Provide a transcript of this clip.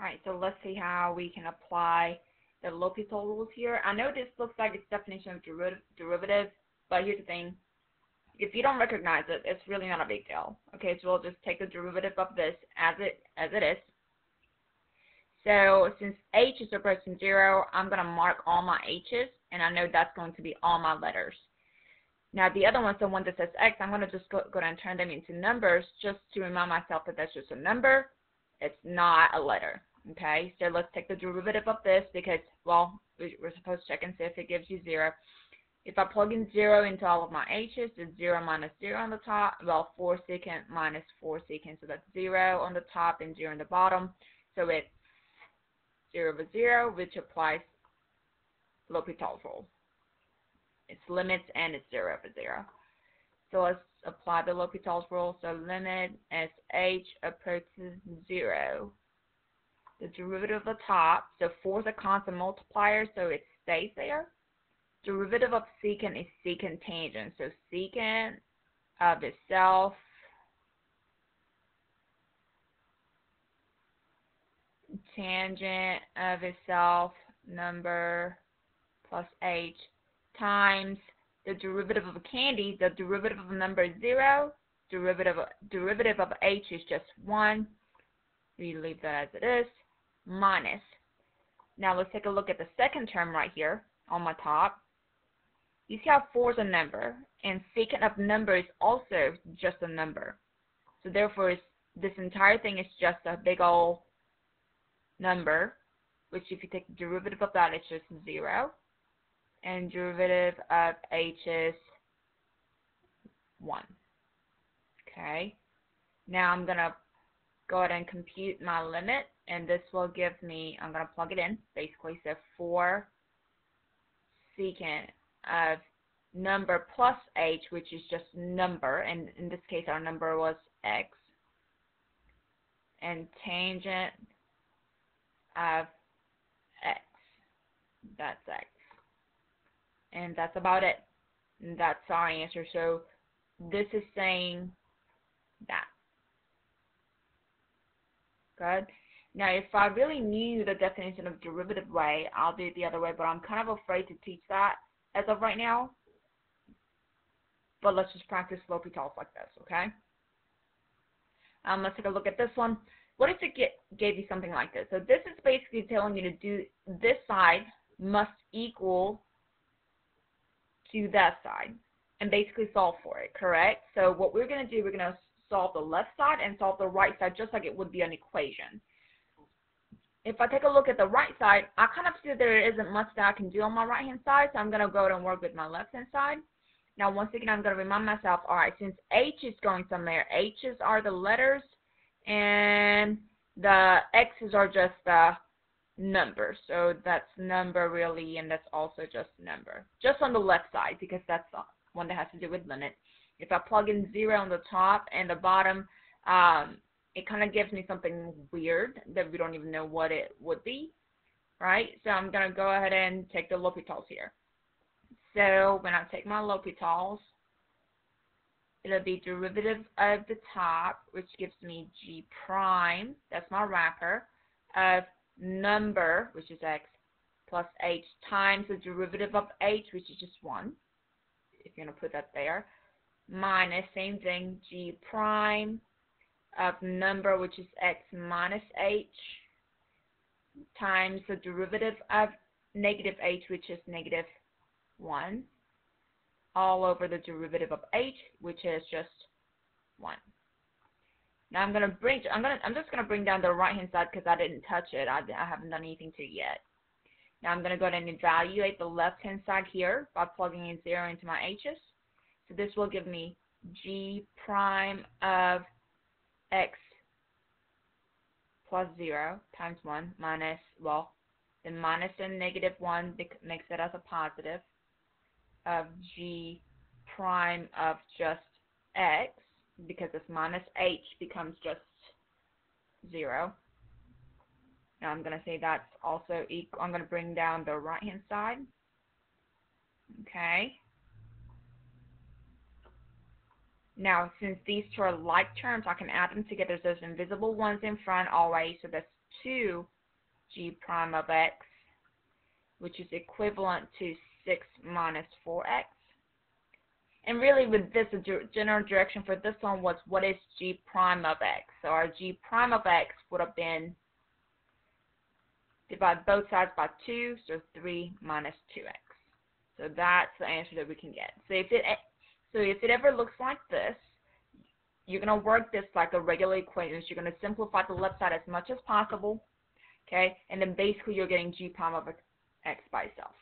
Alright, so let's see how we can apply the L'Hopital rules here. I know this looks like it's definition of derivative, but here's the thing. If you don't recognize it, it's really not a big deal. Okay, so we'll just take the derivative of this as it is. So since h is approaching 0, I'm going to mark all my h's, and I know that's going to be all my letters. Now the other one's the one that says x. I'm going to just go ahead and turn them into numbers just to remind myself that that's just a number. It's not a letter. Okay, so let's take the derivative of this because, well, we're supposed to check and see if it gives you 0. If I plug in 0 into all of my h's, it's 0 minus 0 on the top. Well, 4 secant minus 4 secant, so that's 0 on the top and 0 on the bottom. So it's 0 over 0, which applies L'Hopital's rule. It's limits and it's 0 over 0. So let's apply the L'Hopital's rule. So limit as h approaches 0. The derivative of the top, so 4 is a constant multiplier, so it stays there. Derivative of secant is secant tangent, so secant of itself tangent of itself number plus h times the derivative of a candy. The derivative of a number is 0. Derivative of h is just 1. We leave that as it is. Minus. Now let's take a look at the second term right here on my top. You see how 4 is a number, and secant of number is also just a number. So therefore, this entire thing is just a big old number, which if you take the derivative of that, it's just 0. And derivative of h is 1. Okay. Now I'm going to go ahead and compute my limit, and this will give me, I'm going to plug it in, basically, so 4 secant of number plus h, which is just number, and in this case our number was x, and tangent of x, that's x, and that's about it, and that's our answer. So this is saying that. Good. Now, if I really knew the definition of derivative way, I'll do it the other way, but I'm kind of afraid to teach that as of right now. But let's just practice L'Hopital's like this, okay? Let's take a look at this one. What if it gave you something like this? So this is basically telling you to do this side must equal to that side and basically solve for it, correct? So what we're going to do, we're going to solve the left side and solve the right side just like it would be an equation. If I take a look at the right side, I kind of see that there isn't much that I can do on my right hand side, so I'm going to go ahead and work with my left hand side. Now once again, I'm going to remind myself, alright, since h is going somewhere, h's are the letters and the x's are just the number. So that's number really, and that's also just number. Just on the left side, because that's the one that has to do with limit. If I plug in 0 on the top and the bottom, it kind of gives me something weird that we don't even know what it would be, right? So I'm going to go ahead and take the L'Hopital's here. So when I take my L'Hopital's, it'll be derivative of the top, which gives me g prime, that's my wrapper, of number, which is x, plus h times the derivative of h, which is just 1, if you're going to put that there, minus, same thing, g prime of number, which is x minus h, times the derivative of negative h, which is negative 1, all over the derivative of h, which is just 1. Now I'm just gonna bring down the right hand side because I didn't touch it. I haven't done anything to it yet. Now I'm gonna go ahead and evaluate the left hand side here by plugging in 0 into my h's. So this will give me g prime of x plus 0 times 1 minus, well, the minus and negative 1 makes it as a positive, of g prime of just x, because this minus h becomes just 0. Now I'm going to say that's also equal. I'm going to bring down the right hand side. Okay. Now, since these two are like terms, I can add them together. So there's invisible ones in front always, so that's 2 g prime of x, which is equivalent to 6 minus 4x. And really with this, the general direction for this one was what is g prime of x. So our g prime of x would have been divide both sides by 2, so 3 minus 2x. So that's the answer that we can get. So if it ever looks like this, you're going to work this like a regular equation. You're going to simplify the left side as much as possible, okay? And then basically you're getting g prime of x by itself.